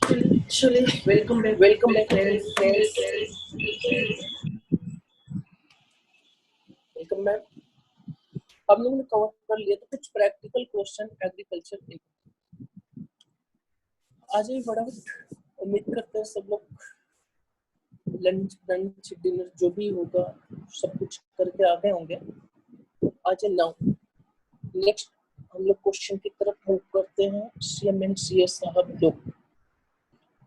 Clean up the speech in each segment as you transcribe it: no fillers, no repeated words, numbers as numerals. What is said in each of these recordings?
चलिए welcome back friends. Welcome back. हम लोगों ने कवर कर लिया था कुछ प्रैक्टिकल क्वेश्चन एग्रीकल्चर के। आज ही फटाफट उम्मीद करते हैं सब लोग लंच डिनर जो भी होगा सब कुछ करके आ गए होंगे। आज नाउ नेक्स्ट हम लोग क्वेश्चन की तरफ मूव करते हैं। सीएम एंड सीएस साहब लोग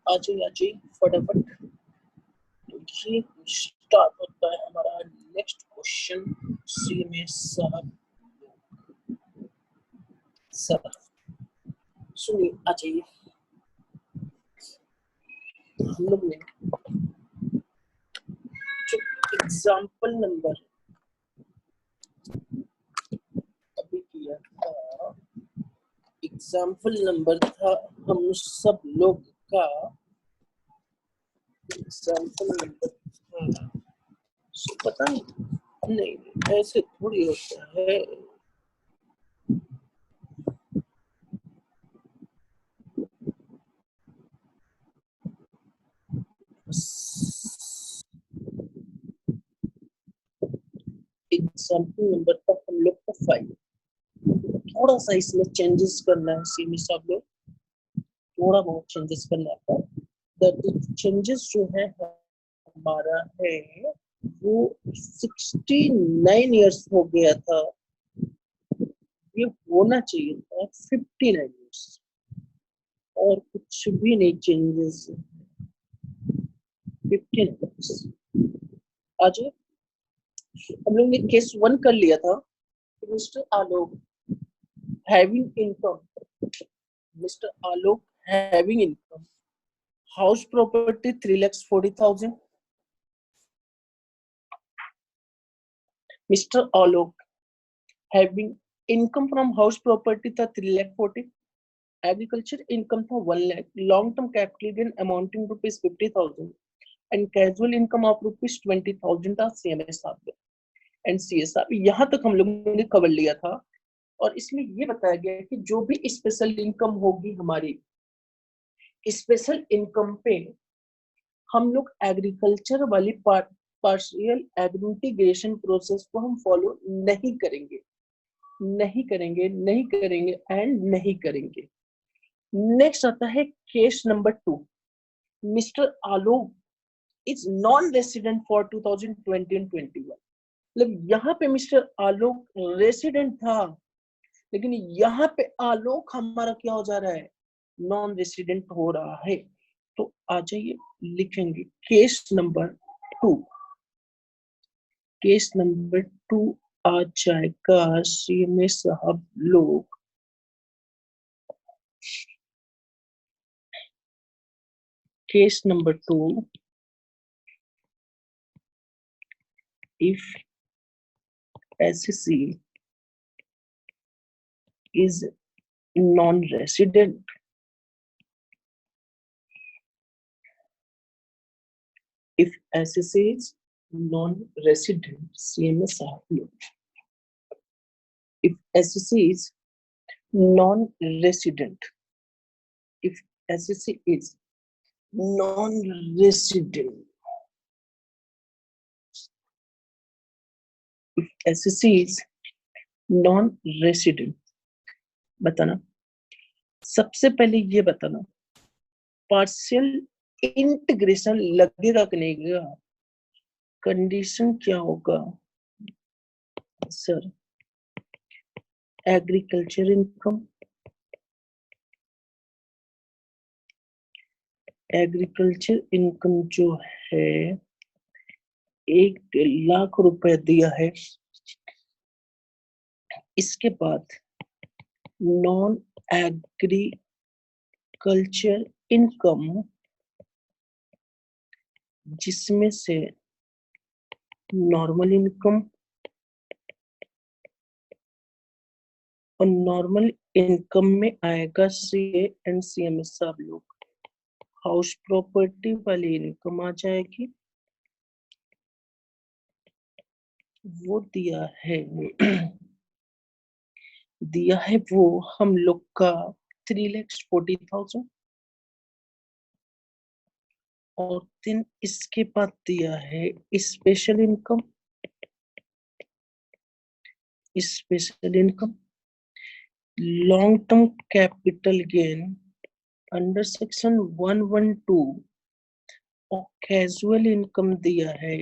आज ही फटाफट। तो ये स्टार्ट होता है हमारा नेक्स्ट क्वेश्चन। सीएम साहब सर सुनिए, आ जाइए। हम लोग ने जो एग्जाम्पल नंबर अभी किया था, एग्जाम्पल नंबर था हम सब लोग का एग्जाम्पल नंबर था। पता नहीं ऐसे थोड़ी होता है। एग्जाम्पल नंबर था हम लोग का 5। थोड़ा सा इसमें चेंजेस करना है। सीमी साहब लोग थोड़ा बहुत चेंजेस करना है। दैट चेंजेस जो है हमारा है वो 69 इयर्स हो गया था, ये होना चाहिए था 59 इयर्स। और कुछ भी नहीं चेंजेस। 15 इयर्स। आज हम लोग ने केस 1 कर लिया था। Mister Alok having income, mister Alok having income, house property 3,40,000। Mister Alok having income from house property था 3,40,000। एग्रीकल्चर इनकम था 1 lakh. Long term capital gain amounting rupees 50,000 and casual income of rupees 20,000 था। CMS साहब and CS साहब यहाँ तक हम लोगों ने कवर लिया था। और इसमें ये बताया गया कि जो भी स्पेशल इनकम होगी हमारी, स्पेशल इनकम पे हम लोग एग्रीकल्चर वाली पार्शियल एग्रीगेशन प्रोसेस को हम फॉलो नहीं करेंगे, नहीं करेंगे, नहीं करेंगे एंड नहीं करेंगे। नेक्स्ट आता है case number 2। Mister Alok is non resident for 2020 and 21। मतलब यहाँ पे मिस्टर आलोक रेसिडेंट था, लेकिन यहाँ पे आलोक हमारा क्या हो जा रहा है, नॉन रेसिडेंट हो रहा है। तो आ जाइए लिखेंगे केस नंबर 2। केस नंबर 2 आ जाएगा सीएमए साहब लोग। Case number 2, if SC is non-resident, if SC is non-resident, CMS if SC is non-resident, if SC is non-resident, if SC is non-resident, बताना। सबसे पहले ये बताना पार्शियल इंटीग्रेशन लगेगा कि नहीं लगेगा, कंडीशन क्या होगा sir. Agriculture income, agriculture income जो है 1,00,000 रुपए दिया है। इसके बाद नॉन एग्रीकल्चर इनकम, जिसमें से नॉर्मल इनकम और नॉर्मल इनकम में आएगा सीए एंड सीएमएस साहब लोग। हाउस प्रॉपर्टी वाली इनकम आ जाएगी, वो दिया है वो हम लोग का 3,40,000। और दिन इसके बाद दिया है special income, special income, long term capital gain under section 112 और कैजुअल इनकम दिया है।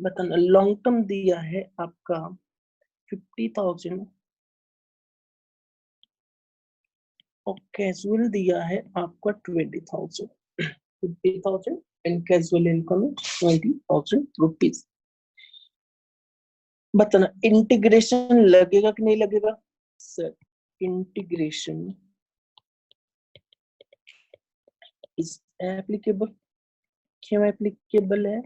बताना, लॉन्ग टर्म दिया है आपका 50,000 और कैजुअल दिया है आपका 20,000। 50,000 एंड कैजुअल इनकम 20,000 रुपीज। बताना इंटीग्रेशन लगेगा कि नहीं लगेगा सर? Integration is applicable. क्यों एप्लीकेबल है?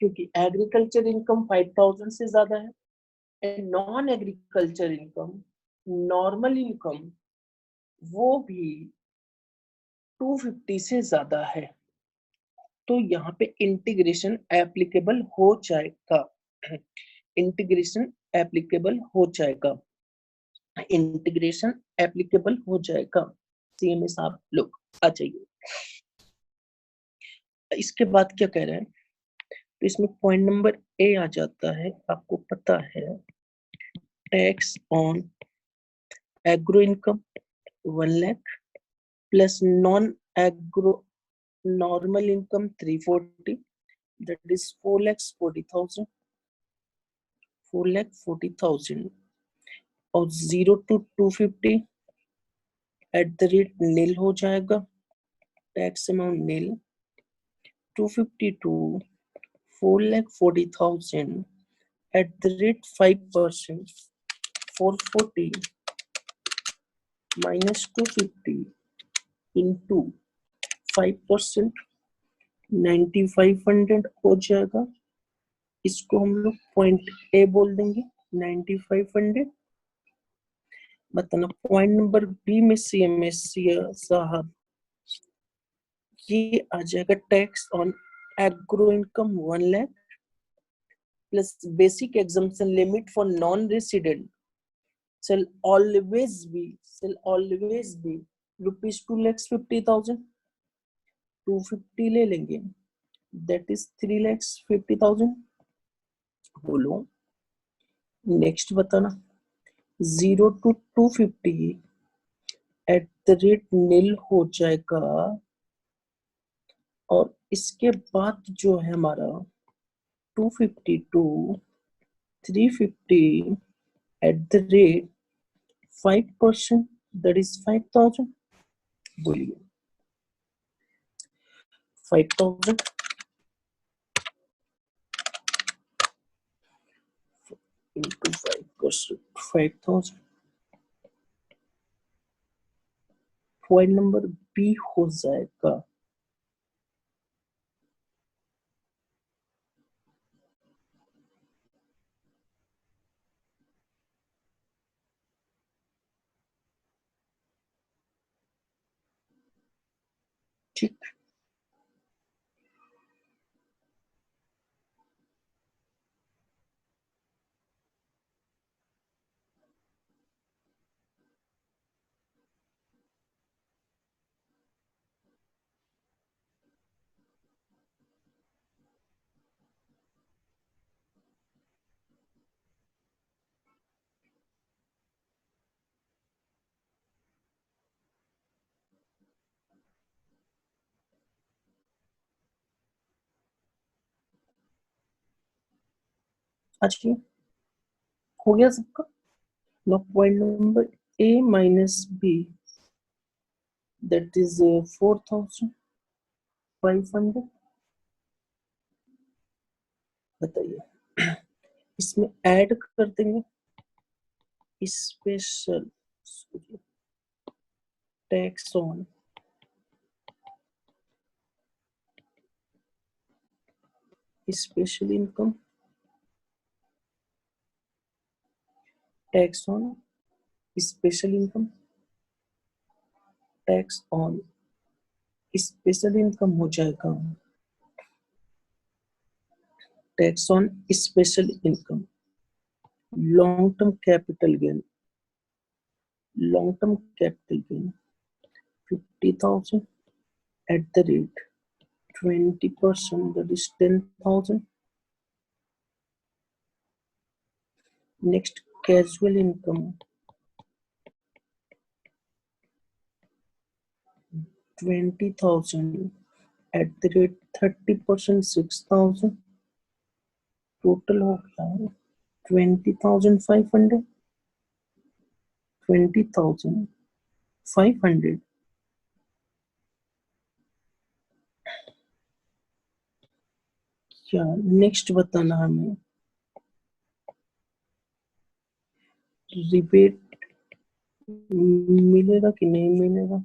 क्योंकि एग्रीकल्चर इनकम 5,000 से ज्यादा है and non agriculture income, normal income, वो भी 250 से ज्यादा है। तो यहाँ पे इंटीग्रेशन एप्लीकेबल हो जाएगा। इंटीग्रेशन एप्लीकेबल हो जाएगा, इंटीग्रेशन एप्लीकेबल हो जाएगा। सीएमए साहब लोग आ जाइए। इसके बाद क्या कह रहे हैं? तो इसमें पॉइंट नंबर ए आ जाता है, आपको पता है, tax on agro income 1 lakh plus non agro normal income 340, that is 4,40,000, 4,40,000 और 0 to 250 एट द रेट नील हो जाएगा, tax amount nil. 250 to 4,40,000 at the rate 5%, 440 minus 250 into 5%, 9,500 हो जाएगा। इसको हम लोग पॉइंट ए बोल देंगे, 9,500। बताना पॉइंट नंबर बी में सीएमएस साहब ये आ जाएगा, tax on agro income 1 lakh plus basic exemption limit for non resident shall always be rupees 2,50,000, 250 ले लेंगे, that is 3,50,000। बोलो नेक्स्ट बताना, 0 to 250 एट द रेट नील हो जाएगा और इसके बाद जो है हमारा 250 to 350 eight the rate 5%, that is 5,000। बोलिए 5,000 into 5%, 5,000। पॉइंट नंबर बी हो जाएगा। ठीक, अच्छा हो गया सबका। now point number a minus b, that is 4,500। बताइए इसमें ऐड कर देंगे special tax on special income, tax on special income, tax on special income हो जाएगा, tax on special income, long term capital gain, long term capital gain 50,000 at the rate 20%, that is 10,000. Next, casual income 20,000 at the rate 30%, 6,000. Total हो गया 20,500, 20,500. क्या next बताना हमें, rebate मिलेगा कि नहीं मिलेगा.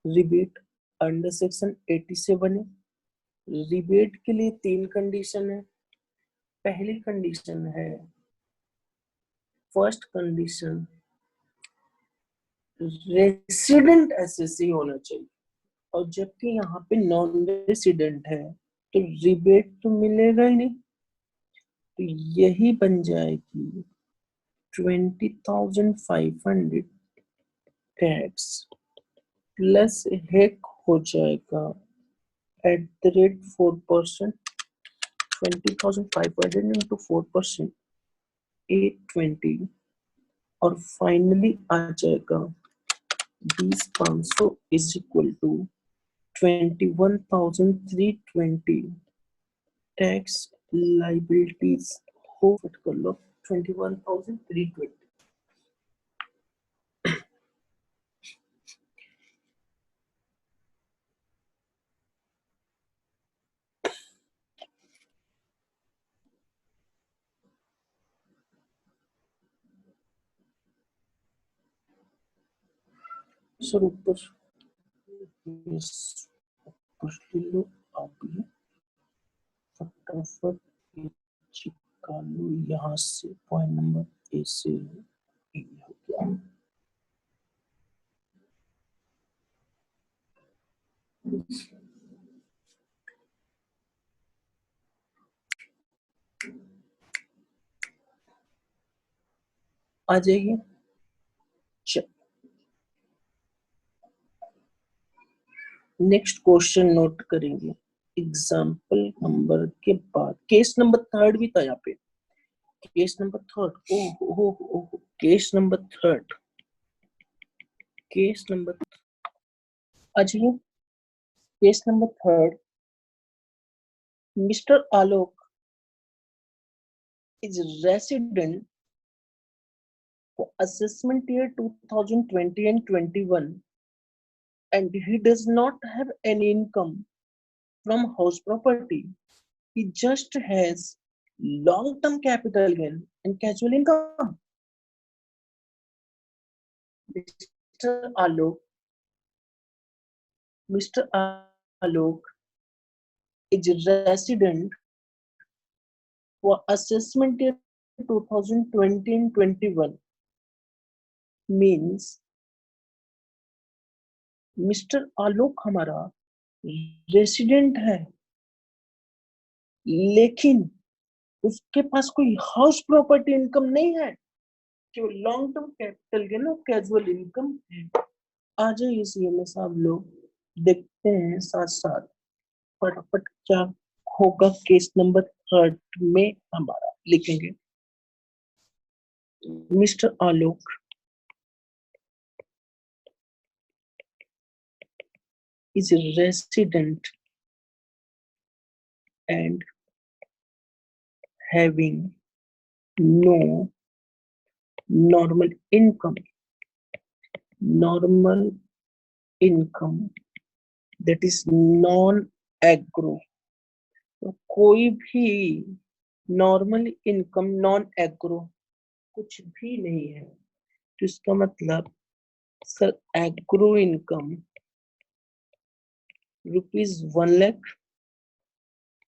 रिबेट अंडर सेक्शन 87 है. रिबेट के लिए 3 कंडीशन है. पहली कंडीशन है, फर्स्ट कंडीशन रेसिडेंट एसएससी होना चाहिए, और जबकि यहाँ पे नॉन रेसिडेंट है तो रिबेट तो मिलेगा ही नहीं. तो यही बन जाएगी 20,500 टैक्स प्लस हेक हो जाएगा एट द रेट 4%. 20,500 इंटू 4%, 820. और फाइनली आ जाएगा 20,500 is equal to 21,320 tax liabilities. हो फिट कर लो 21,320. सर ऊपर ले लो आप ये फटाफट निकालो यहाँ से. पॉइंट नंबर ए से ये हो गया. आ जाइए. नेक्स्ट क्वेश्चन नोट करेंगे. एग्जाम्पल नंबर के बाद केस नंबर 3 भी था यहाँ पे. केस नंबर 3, ओह केस नंबर 3, केस नंबर. अच्छा, case number 3. Mister Alok is resident for assessment year 2020 and 21, and he does not have any income from house property. He just has long-term capital gain and casual income. Mr. Alok, Mr. Alok is resident for assessment year 2020 and 21. Means mister आलोक हमारा resident है, लेकिन उसके पास कोई house property income नहीं है, केवल long term capital gain और casual income है. आ जाइए सीएमए साहब, लोग देखते हैं साथ साथ फटाफट क्या होगा. केस नंबर 3 में हमारा लिखेंगे mister Alok is a resident and having no normal income that is non agro. तो कोई भी नॉर्मल इनकम नॉन एग्रो कुछ भी नहीं है. तो इसका मतलब sir agro income ₹1 lakh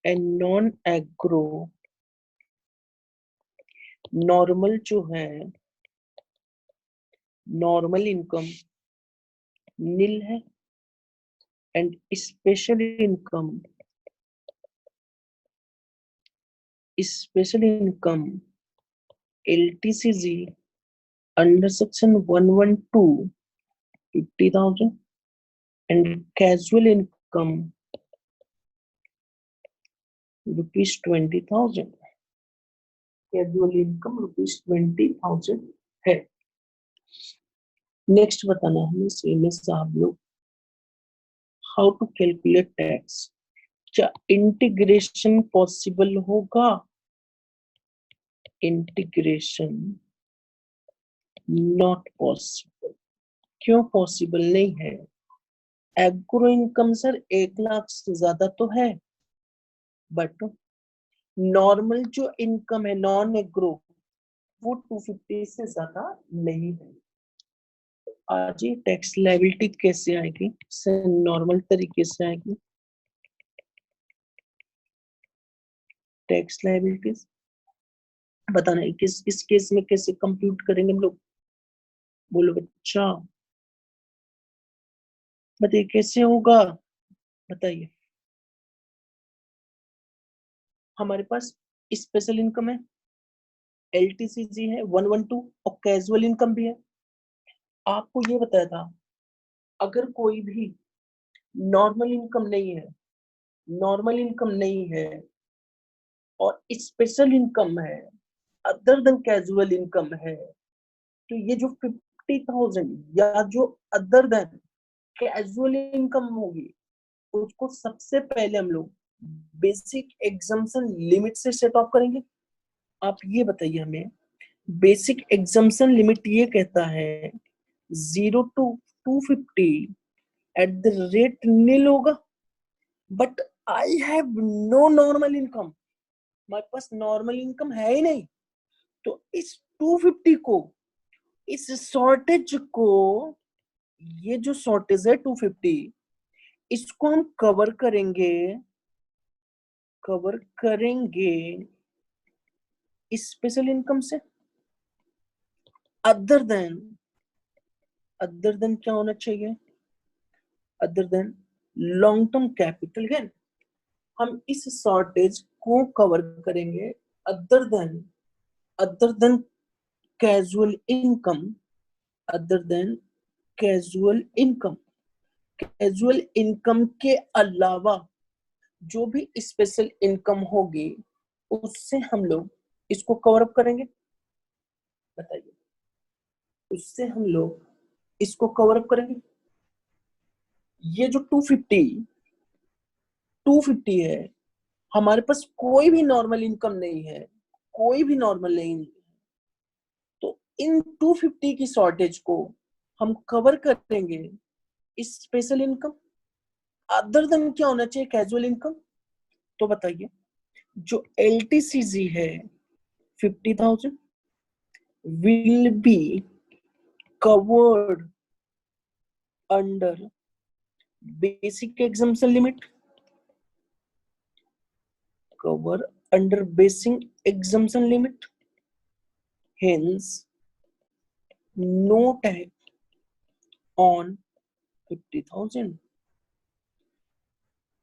and non agro normal जो है नॉर्मल इनकम नील है, and special income LTCG under section 112 50,000 and casual income rupees 20,000. Casual income rupees 20,000 है। नेक्स्ट बताना हमें सीएमएस साहब लोग हाउ टू कैलकुलेट टैक्स। क्या इंटीग्रेशन पॉसिबल होगा? Integration not possible. क्यों पॉसिबल नहीं है? एग्रो इनकम सर 1 लाख से ज्यादा तो है, बट नॉर्मल जो इनकम है नॉन एग्रो वो 250 से ज्यादा नहीं है। आज ये टैक्स लायबिलिटी कैसे आएगी? सर नॉर्मल तरीके से आएगी। टैक्स लायबिलिटीज बताना है किस इस केस में कैसे कंप्यूट करेंगे हम लोग? बोलो बच्चा, बताइए कैसे होगा, बताइए। हमारे पास स्पेशल इनकम है, एलटीसीजी है 112 और कैजुअल इनकम भी है। आपको ये बताया था अगर कोई भी नॉर्मल इनकम नहीं है, नॉर्मल इनकम नहीं है और स्पेशल इनकम है अदर देन कैजुअल इनकम है, तो ये जो 50,000 या जो अदर देन कैजुअल इनकम होगी उसको सबसे पहले हम लोग बेसिक एग्जम्पशन लिमिट से सेट ऑफ करेंगे। आप ये बताइए हमें, बेसिक एग्जम्पशन लिमिट ये कहता है 0 to 250 at the rate nil होगा, but I have no normal income, हमारे पास नॉर्मल इनकम है ही नहीं। तो इस 250 को, इस शॉर्टेज को, ये जो शॉर्टेज है 250 इसको हम कवर करेंगे स्पेशल इनकम से। अदर देन क्या होना चाहिए? Other than long term capital gain. हम इस शॉर्टेज को कवर करेंगे other than casual income, other than casual income. Casual income के अलावा जो भी स्पेशल इनकम होगी उससे हम लोग इसको कवर अप करेंगे। बताइए, उससे हम लोग इसको कवर अप करेंगे। ये जो 250 है, हमारे पास कोई भी नॉर्मल इनकम नहीं है, कोई भी नॉर्मल नहीं, तो इन 250 की शॉर्टेज को हम कवर करेंगे इस स्पेशल इनकम। अदर देन क्या होना चाहिए? Casual income. तो बताइए, जो एलटीसीजी है 50,000 will be covered under basic exemption limit, cover under basic exemption limit, hence no tax on 50,000।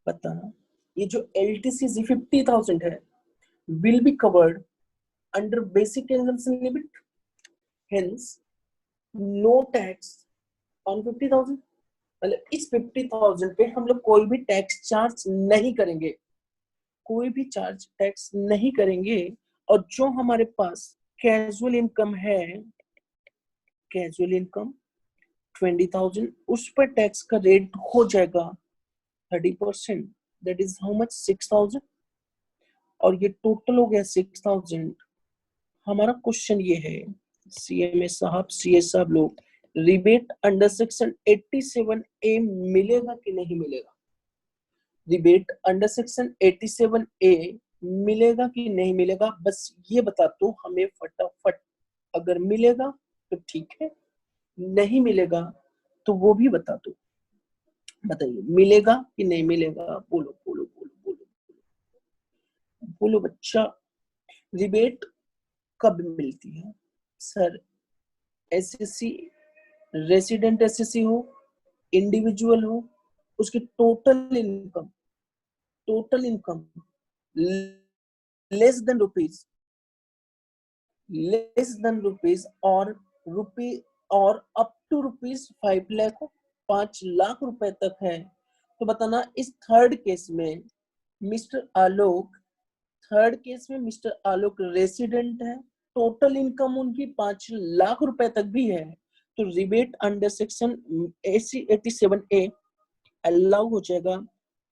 बताना, ये जो LTCG 50,000 है will be covered under basic exemption limit, hence no tax on 50,000। मतलब इस 50,000 पे हम लोग कोई भी टैक्स चार्ज नहीं करेंगे, कोई भी चार्ज टैक्स नहीं करेंगे। और जो हमारे पास कैजुअल इनकम है, कैजुअल इनकम 20,000, उस पर टैक्स का रेट हो जाएगा 30%, दैट इज हाउ मच 6,000। और ये टोटल हो गया 6,000। हमारा क्वेश्चन ये है, सीएमए साहब, सीए साहब लोग, रिबेट अंडर सेक्शन 87A मिलेगा कि नहीं मिलेगा? रिबेट अंडर सेक्शन 87A मिलेगा कि नहीं मिलेगा? बस ये बता दो हमें फटाफट। अगर मिलेगा तो ठीक है, नहीं मिलेगा तो वो भी बता दो। बताइए, मिलेगा कि नहीं मिलेगा? बोलो बोलो बोलो बोलो बोलो बच्चा। रिबेट कब मिलती है सर? एसएससी, रेसिडेंट एसएससी हो, इंडिविजुअल हो, उसकी total income less than rupees और रुपी और अप टू ₹5 लाख हो, 5 लाख रुपए तक है, तो बताना इस थर्ड केस में मिस्टर आलोक रेसिडेंट है, टोटल इनकम उनकी 5 लाख रुपए तक भी है, तो rebate under section AC87A allow हो जाएगा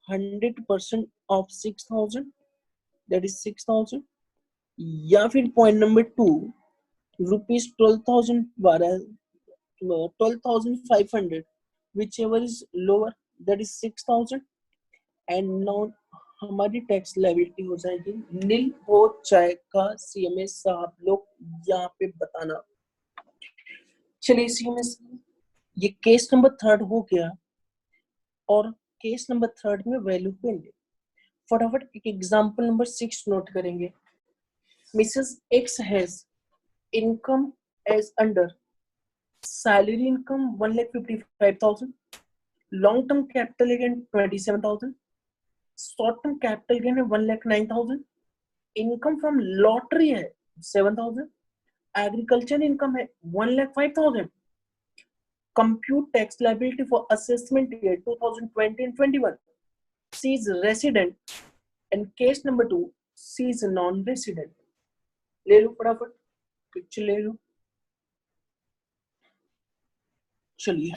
100% ऑफ 6,000, दैट इज 6,000, या फिर point number 2 ₹12,000 12,500 whichever is lower, that is 6,000, and now हमारी टैक्स लायबिलिटी हो जाएगी नील हो जाएगा। CMA साहब लोग यहाँ पे बताना। चलिए CMA ये केस नंबर 3 हो गया, और केस नंबर 3 में वैल्यू पेंगे। फटाफट एक एग्जांपल नंबर 6 नोट करेंगे। Mrs X has income as under salary income 1,55,000, long term capital gain 27,000, short term capital gain है 1,09,000, income from lottery है 7,000, agriculture income है 1,05,000, compute tax liability for assessment year 2020 and 21, she is resident, and case number 2 she is non-resident। ले लो फटाफट picture ले लो। चलिए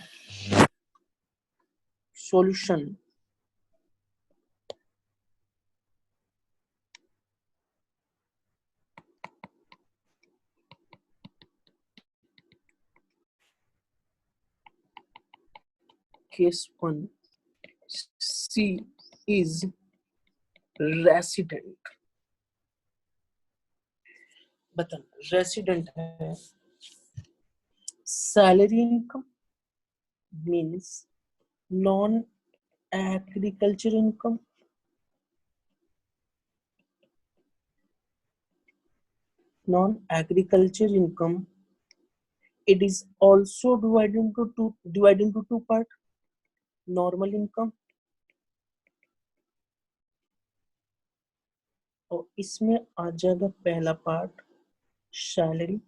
solution. Case 1, C is resident। बताना resident है, salary income means non agriculture income, it is also divided into two part, normal income, और इसमें आ जाएगा पहला पार्ट सैलरी,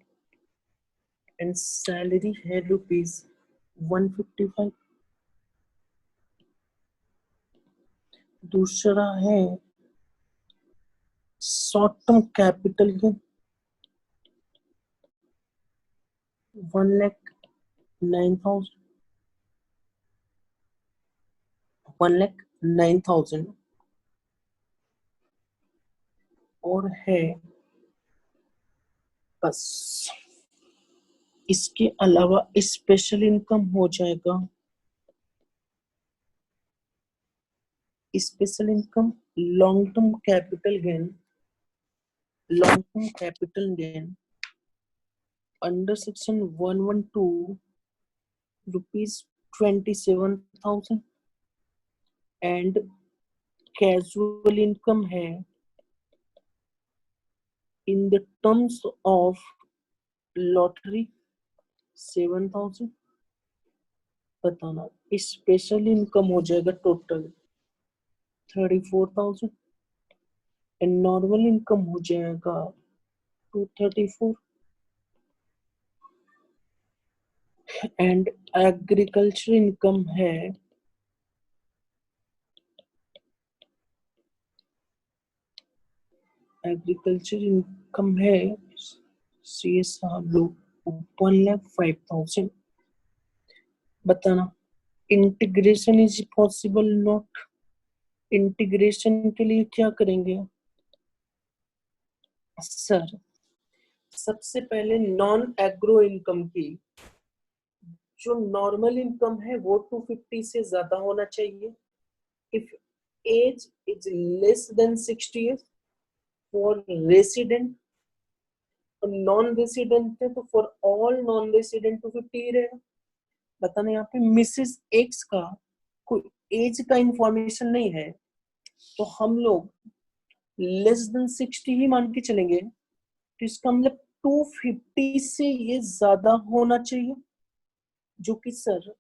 एंड सैलरी है ₹155। दूसरा है शॉर्ट टर्म कैपिटल गेन 1,09,000 और है बस। इसके अलावा स्पेशल इनकम हो जाएगा, special income long term capital gain under section 112 ₹27,000, and casual income है in the terms of lottery 7,000। बताना स्पेशल इनकम हो जाएगा टोटल 34,000, एंड नॉर्मल इनकम हो जाएगा 234, एंड एग्रीकल्चर इनकम है सी साहब लोग 1,05,000। बताना integration is possible not. Integration के लिए क्या करेंगे सर? सबसे पहले नॉन एग्रो इनकम की जो नॉर्मल इनकम है वो 250 से ज्यादा होना चाहिए। If age is less than 60 years for resident, और नॉन रेसिडेंट है तो फॉर ऑल नॉन रेसिडेंट 250 ही रहेगा। बताना यहाँ पे मिसेस एक्स का कोई एज का इंफॉर्मेशन नहीं है, तो हम लोग लेस देन 60 ही मान के चलेंगे, तो इसका मतलब 250 से ये ज्यादा होना चाहिए, जो कि सर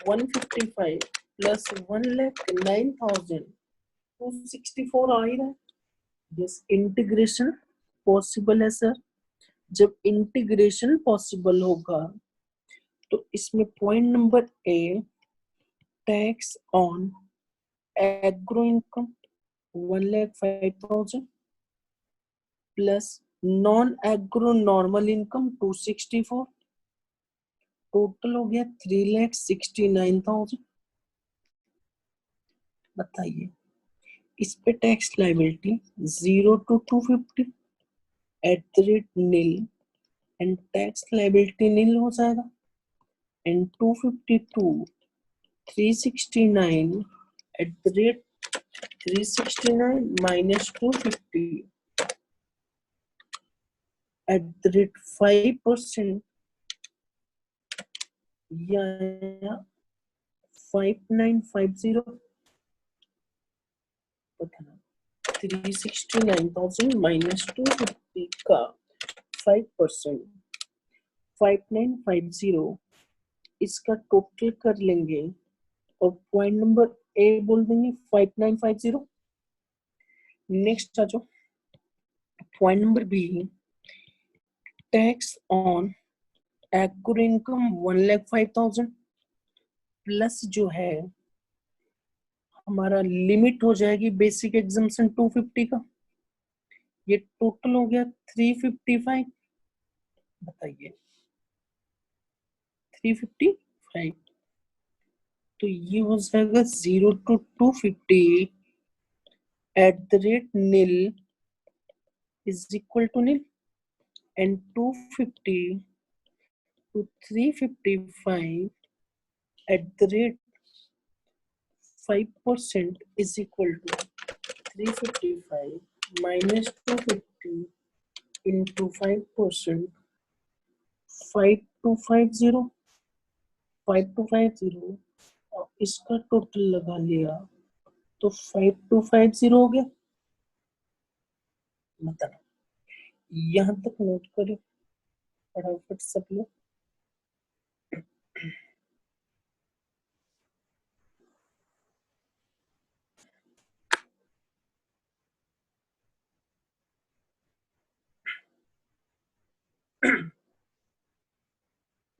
155 प्लस 1,09,000 264 आ ही रहा है। यस, इंटीग्रेशन पॉसिबल है सर। जब इंटीग्रेशन पॉसिबल होगा तो इसमें point number A, tax on agro income 1,05,000 plus non agro normal income 264, total हो गया 3,69,000। बताइए इस पे tax liability 0 to 250 at the rate nil, and tax liability nil हो जाएगा, and 252 369 at the rate 369 minus 250 at the rate 5% या 5950 बताना। 369,000 minus 250 का 5% 5950 इसका टोटल कर लेंगे और पॉइंट नंबर ए बोल देंगे 5950। नेक्स्ट आ जाओ point number B, tax on agro income 1,05,000 plus जो है हमारा लिमिट हो जाएगी बेसिक एग्जम्पशन 250 का, ये टोटल हो गया 355। बताइए 355, तो ये हो जाएगा 0 to 250 at the rate nil is equal to nil, and 250 to 355 at the rate 5% is equal to 355 minus 250 into 5%, 5250, 5250 और इसका टोटल लगा लिया तो 5250 हो गया। मतलब यहाँ तक नोट करें फटाफट सब लोग।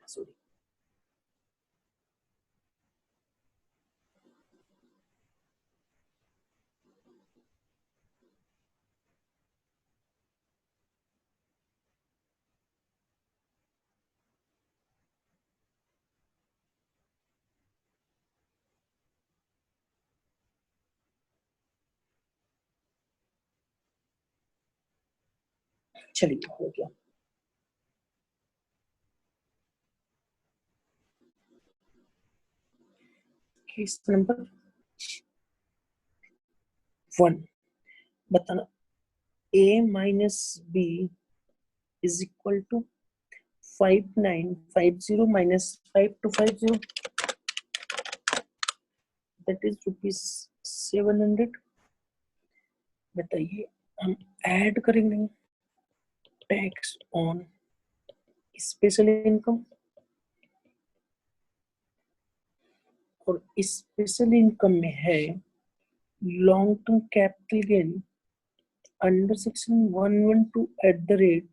सॉरी, चलिए हो गया। केस नंबर 1 बताना, a minus b is equal to 5950 minus 5250, that is rupees 700। बताइए हम ऐड करेंगे टैक्स ऑन स्पेशल इनकम, और स्पेशल इनकम में है long term capital gain under section 112 eight the rate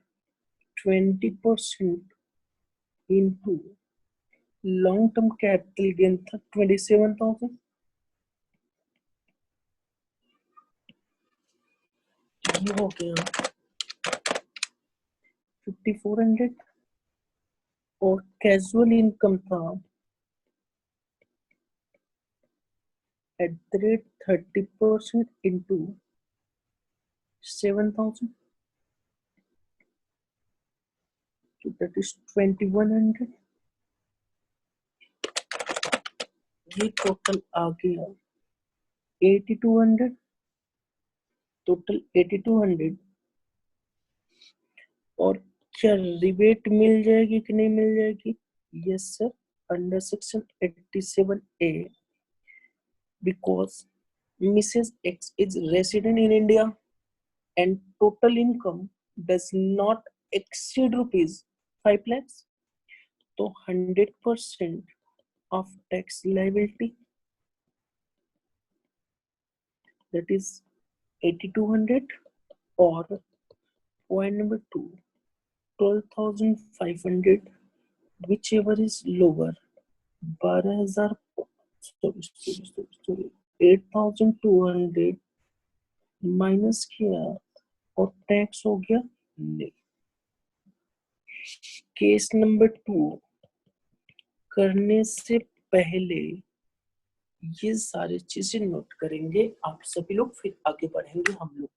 20% into long term capital gain था 27,000, ये हो गया 5400, और कैजुअल इनकम था eight the rate 30% into 7,000, so that is 2100। ये टोटल आ गया 8200, टोटल 8200। और क्या रिबेट मिल जाएगी कि नहीं मिल जाएगी? Yes sir, under section 87A, because Mrs. X is resident in India and total income does not exceed rupees 5 lakhs, तो 100% of tax liability, that is 8200, or point number 2, 12,500 which ever is lower 12,000 sorry 8,200 minus किया और tax हो गया नहीं। Case number 2 करने से पहले ये सारी चीजें नोट करेंगे आप सभी लोग, फिर आगे बढ़ेंगे हम लोग।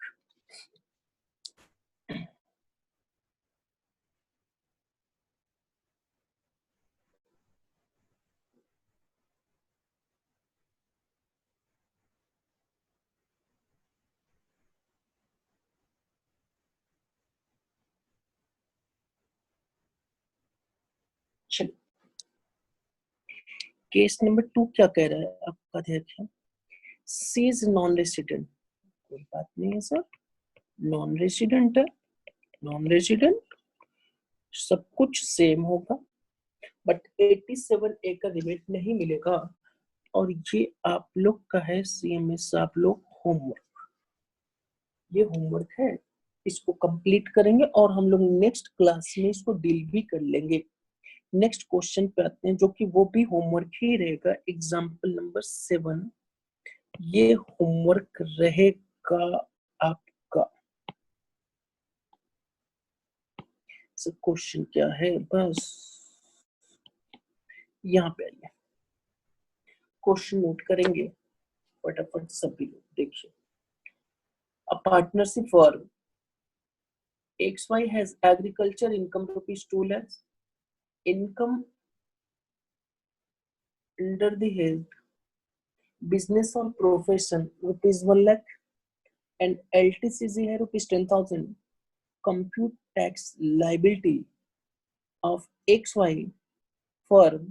चलिए, केस नंबर 2 क्या कह रहा है आपका देखिए। सी इज नॉन रेसिडेंट, कोई बात नहीं है सर, नॉन रेसिडेंट है, नॉन रेसिडेंट सब कुछ सेम होगा, बट 87A का रिबेट नहीं मिलेगा। और ये आप लोग का है सीएमएस, आप लोग होमवर्क, ये होमवर्क है, इसको कंप्लीट करेंगे और हम लोग नेक्स्ट क्लास में इसको डील भी कर लेंगे। नेक्स्ट क्वेश्चन पे आते हैं जो कि वो भी होमवर्क ही रहेगा, एग्जाम्पल नंबर 7। ये होमवर्क रहेगा आपका। क्वेश्चन क्या है, बस यहाँ पे आइए, क्वेश्चन नोट करेंगे फटाफट सभी लोग। देखिए, a partnership firm XY has agriculture income rupees 2 lakhs, income under the head business or profession rupees 1 lakh, and LTCC है rupees 10,000. Compute tax liability of XY firm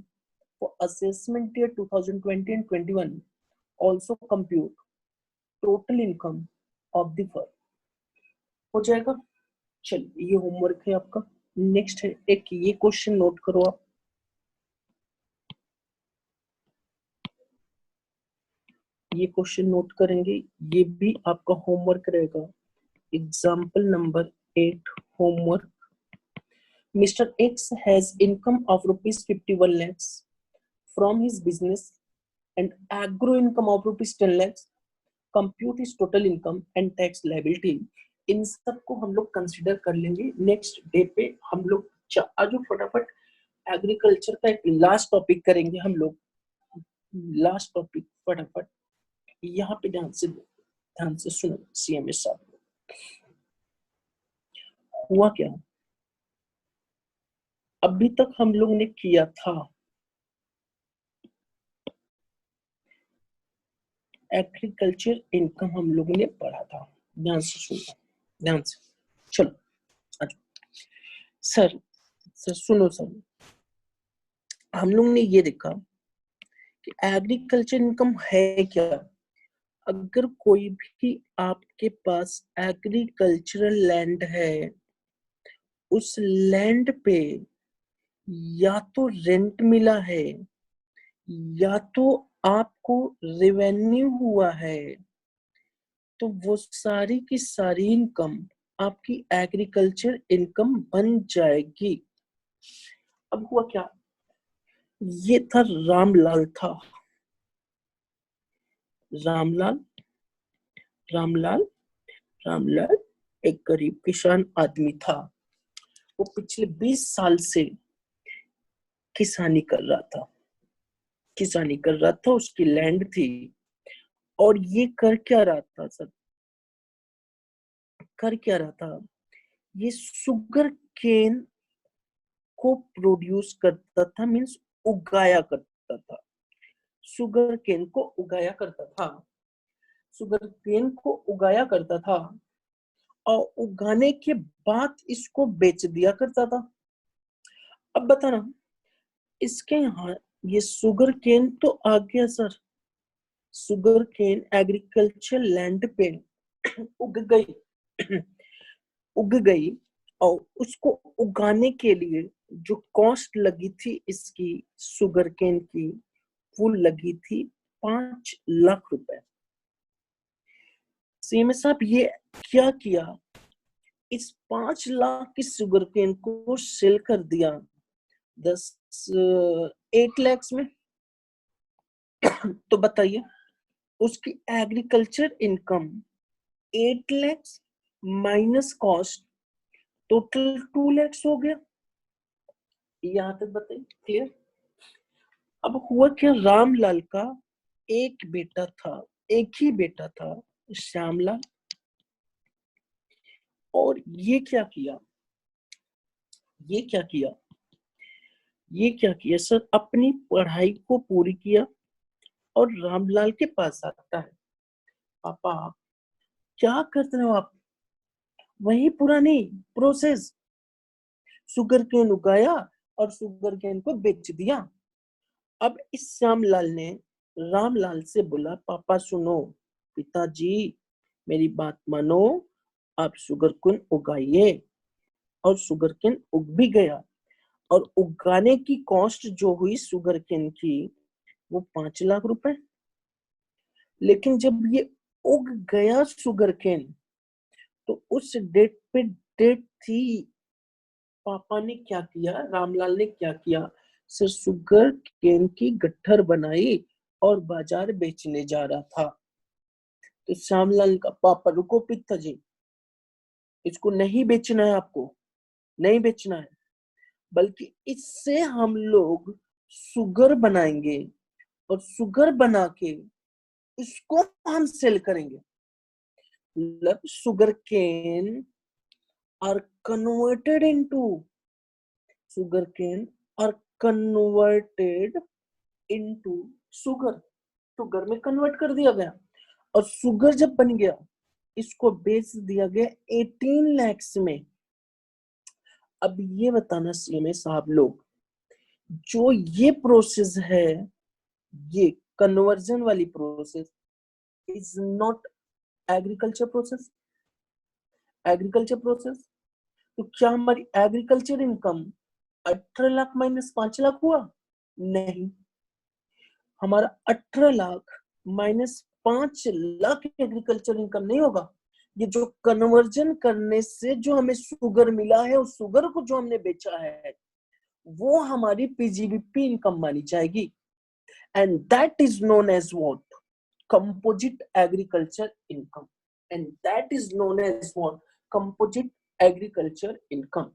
for assessment year 2020 and 21. Also compute total income of the firm. हो जाएगा। चलिए, ये homework है आपका। Next है एक ये क्वेश्चन नोट करो आप, ये क्वेश्चन नोट करेंगे, ये भी आपका होमवर्क रहेगा। Example number 8 homework. Mr. X has income of rupees 51 lakhs from his business and agro income of rupees 10 lakhs. Compute his total income and tax liability. इन सब को हम लोग कंसिडर कर लेंगे नेक्स्ट डे पे। हम लोग आज फटाफट एग्रीकल्चर का एक लास्ट टॉपिक करेंगे हम लोग, लास्ट टॉपिक फटाफट। यहाँ पे ध्यान से सुनो सीएमएस साहब, हुआ क्या अभी तक हम लोग ने किया था, एग्रीकल्चर इनकम हम लोग ने पढ़ा था। ध्यान से सुनो, ध्यान से, चलो आज सर सुनो सर, हम लोग ने ये देखा कि एग्रीकल्चर इनकम है क्या। अगर कोई भी आपके पास एग्रीकल्चरल लैंड है, उस लैंड पे या तो रेंट मिला है या तो आपको रेवेन्यू हुआ है, तो वो सारी की सारी इनकम आपकी एग्रीकल्चर इनकम बन जाएगी। अब हुआ क्या, ये था रामलाल था, रामलाल रामलाल रामलाल एक गरीब किसान आदमी था। वो पिछले 20 साल से किसानी कर रहा था, किसानी कर रहा था, उसकी लैंड थी। और ये कर क्या रहा था सर, कर क्या रहा था, ये शुगर केन को प्रोड्यूस करता था, मींस उगाया करता था, शुगर केन को उगाया करता था, शुगर केन को उगाया करता था और उगाने के बाद इसको बेच दिया करता था। अब बताना, इसके यहाँ ये शुगर केन तो आ गया sir, sugar cane agriculture land पे उग गई उग गई, और उसको उगाने के लिए जो कॉस्ट लगी थी इसकी शुगर केन की, वो लगी थी 5 लाख रुपए। सीएम साहब ये क्या किया, इस 5 लाख की शुगर केन को सेल कर दिया 10 8 lakhs में तो बताइए उसकी agriculture income 8 lakhs minus cost total 2 lakhs हो गया। यहां तक बताइए क्लियर। अब हुआ क्या, रामलाल का एक बेटा था, एक ही बेटा था, श्यामलाल। और ये क्या किया, ये क्या किया, ये क्या किया सर, अपनी पढ़ाई को पूरी किया और रामलाल के पास आता है, पापा क्या करते हो आप, वही पुरानी प्रोसेस, शुगर केन उगाया और शुगर केन को बेच दिया। अब इस श्यामलाल ने रामलाल से बोला, पापा सुनो, पिताजी मेरी बात मानो, आप शुगर केन उगाइए। और शुगर केन उग भी गया और उगाने की कॉस्ट जो हुई शुगर केन की वो 5 लाख रुपए। लेकिन जब ये उग गया शुगर केन तो उस डेट पे डेट थी, पापा ने क्या किया, रामलाल ने क्या किया सर, शुगर केन की गट्ठर बनाई और बाजार बेचने जा रहा था। तो श्यामलाल का पापा, रुको पिताजी, इसको नहीं बेचना है, आपको नहीं बेचना है, बल्कि इससे हम लोग शुगर बनाएंगे और शुगर बना के इसको हम सेल करेंगे। मतलब sugar cane are converted into sugar cane are converted into sugar, sugar में कन्वर्ट कर दिया गया और शुगर जब बन गया इसको बेच दिया गया 18 lakhs में। अब ये बताना सीएमए साहब लोग, जो ये प्रोसेस है, ये कन्वर्जन वाली process is not agriculture process, agriculture process. तो क्या हमारी agriculture income 18 lakh minus 5 lakh हुआ? नहीं, हमारा 18 lakh minus 5 lakh agriculture income नहीं होगा। ये जो कन्वर्जन करने से जो हमें शुगर मिला है, उस शुगर को जो हमने बेचा है वो हमारी पीजीबीपी इनकम मानी जाएगी। And that is known as what, composite agriculture income. And that is known as what, composite agriculture income.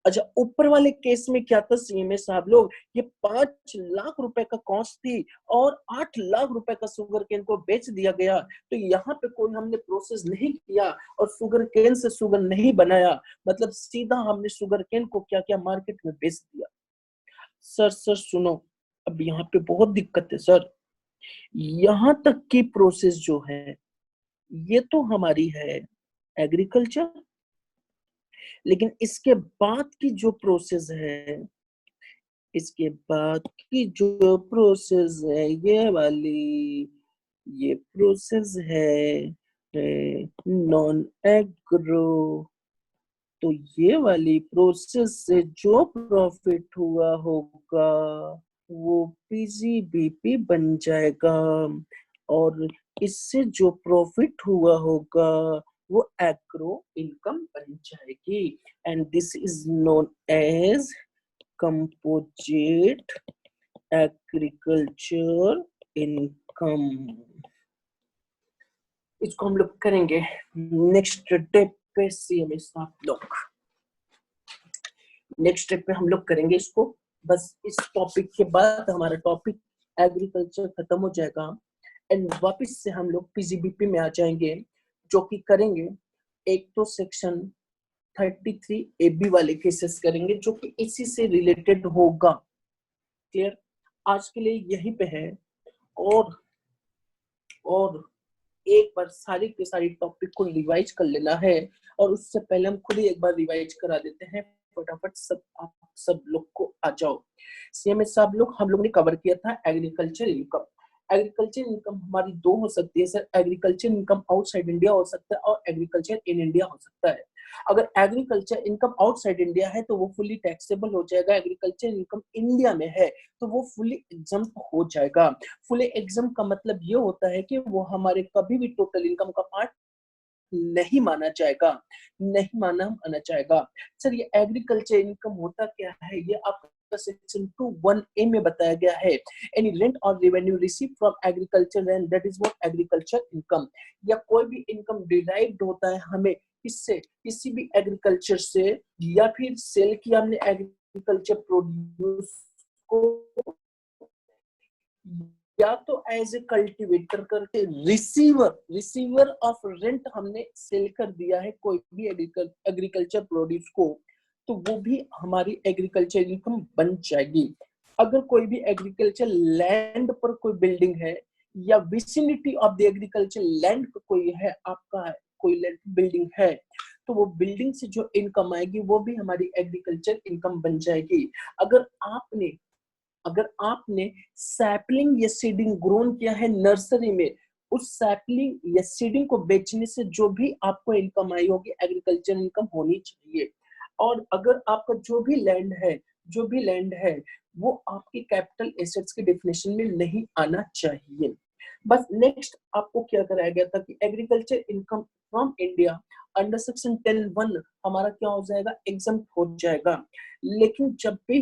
अच्छा, ऊपर वाले केस में क्या था सीएमए साहब लोग, ये 5 लाख रुपए का कॉस्ट थी और 8 लाख रुपए का शुगर केन को बेच दिया गया। तो यहाँ पे कोई हमने प्रोसेस नहीं किया और शुगर केन से शुगर नहीं बनाया, मतलब सीधा हमने शुगर केन को क्या क्या मार्केट में बेच दिया। सर सुनो, अब यहाँ पे बहुत दिक्कत है सर। यहाँ तक की प्रोसेस जो है ये तो हमारी है एग्रीकल्चर, लेकिन इसके बाद की जो प्रोसेस है, इसके बाद की जो प्रोसेस है ये वाली, ये प्रोसेस है नॉन एग्रो। तो ये वाली प्रोसेस से जो प्रॉफिट हुआ होगा वो पीजीबीपी बन जाएगा और इससे जो प्रॉफिट हुआ होगा वो एग्रो इनकम बन जाएगी। And this is known as composite agriculture income. इसको हम लोग करेंगे नेक्स्ट स्टेप पे सीएमए साहब लोग, नेक्स्ट स्टेप पे हम लोग करेंगे इसको। बस इस टॉपिक के बाद हमारा टॉपिक एग्रीकल्चर खत्म हो जाएगा एंड वापस से हम लोग पीजीबीपी में आ जाएंगे, जो कि करेंगे एक तो सेक्शन 33 AB वाले केसेस करेंगे जो कि इसी से रिलेटेड होगा। क्लियर, आज के लिए यहीं पे है। और एक बार सारी के सारी टॉपिक को रिवाइज कर लेना है और उससे पहले हम खुद ही एक बार रिवाइज करा देते हैं फटाफट। सब आप सब लोग को आ जाओ। सीएमए साहब लोग, हम लोग ने कवर किया था एग्रीकल्चर इनकम। एग्रीकल्चर इनकम हमारी दो हो सकती है sir, agriculture income outside India हो सकता है और एग्रीकल्चर इन इंडिया हो सकता है। अगर एग्रीकल्चर इनकम आउटसाइड इंडिया है तो वो फुली टैक्सेबल हो जाएगा, एग्रीकल्चर इनकम इंडिया में है तो वो फुली एग्जाम हो जाएगा। फुली एग्जाम का मतलब ये होता है कि वो हमारे कभी भी टोटल इनकम का पार्ट नहीं माना जाएगा, नहीं माना जाएगा। सर ये एग्रीकल्चर इनकम होता क्या है, ये आप का सेक्शन 2(1)(a) में बताया गया है, एनी रेंट और revenue receive from agriculture land that is what agriculture income, या कोई भी इनकम डिराइव्ड होता है हमें इससे, किसी भी एग्रीकल्चर से, या फिर सेल किया हमने एग्रीकल्चर प्रोड्यूस को, या तो एज ए कल्टीवेटर करके रिसीवर ऑफ रेंट हमने सेल कर दिया है कोई भी एग्रीकल्चर प्रोड्यूस को, तो वो भी हमारी एग्रीकल्चर इनकम बन जाएगी। अगर कोई भी एग्रीकल्चर लैंड पर कोई बिल्डिंग है, या vicinity of the agriculture land पर कोई है, आपका कोई बिल्डिंग है, तो वो बिल्डिंग से जो इनकम आएगी वो भी हमारी एग्रीकल्चर इनकम बन जाएगी। अगर आपने सैपलिंग या सीडिंग ग्रोन किया है नर्सरी में, उस सैपलिंग या सीडिंग को बेचने से जो भी आपको इनकम आई होगी, एग्रीकल्चर इनकम होनी चाहिए। और अगर आपका जो भी लैंड है वो आपकी कैपिटल एसेट्स की डेफिनेशन में नहीं आना चाहिए। बस नेक्स्ट आपको क्या कराया गया था कि agriculture income from India under section 10(1) हमारा क्या हो जाएगा, एग्जम्प्ट हो जाएगा। लेकिन जब भी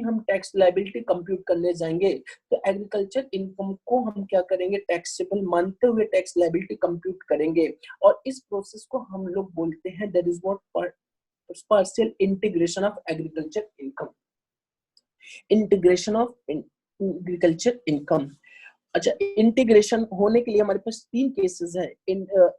हम टैक्स लायबिलिटी कंप्यूट करने जाएंगे, तो एग्रीकल्चर इनकम को हम क्या करेंगे, टैक्सेबल मानते हुए टैक्स लायबिलिटी कंप्यूट करेंगे। और इस प्रोसेस को हम लोग बोलते हैं that is what partial integration of agriculture income, integration of agriculture income. अच्छा, इंटीग्रेशन होने के लिए हमारे पास 3 केसेस है,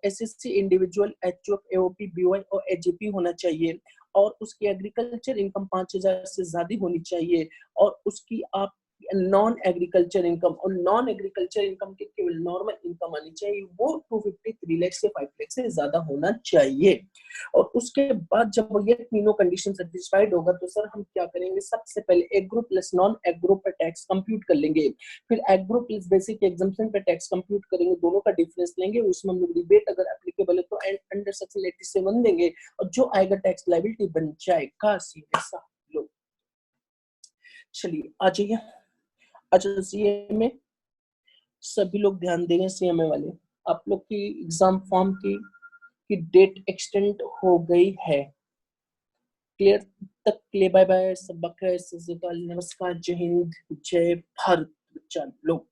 SSC individual, HUF, AOP, BOI और एजीपी होना चाहिए, और उसकी एग्रीकल्चर इनकम 5,000 से ज्यादा होनी चाहिए, और उसकी आप नॉन एग्रीकल्चर इनकम के केवल नॉर्मल इनकम आनी चाहिए, वो 253 लाख से 5 लाख से ज्यादा होना चाहिए। और उसके बाद जब ये तीनों कंडीशन सेटिस्फाइड होगा, तो सर हम क्या करेंगे, सबसे पहले एग्रो प्लस नॉन एग्रो पर टैक्स कंप्यूट कर लेंगे, फिर एग्रो प्लस बेसिक एग्जम्पशन पे टैक्स कंप्यूट करेंगे, दोनों का डिफरेंस लेंगे, उसमें हम लोग रिबेट अगर एप्लीकेबल है तो अंडर सेक्शन 87 देंगे, और जो आएगा टैक्स लायबिलिटी बन जाएगा सीधे सा लोग। चलिए आ जाइए। अच्छा, सीए में सभी लोग ध्यान देंगे, सीएमए वाले, आप लोग की एग्जाम फॉर्म की डेट एक्सटेंड हो गई है, क्लियर तक क्लियर? बाय बाय, सब बखैर, नमस्कार, जय हिंद, जय भारत बच्चा लोग।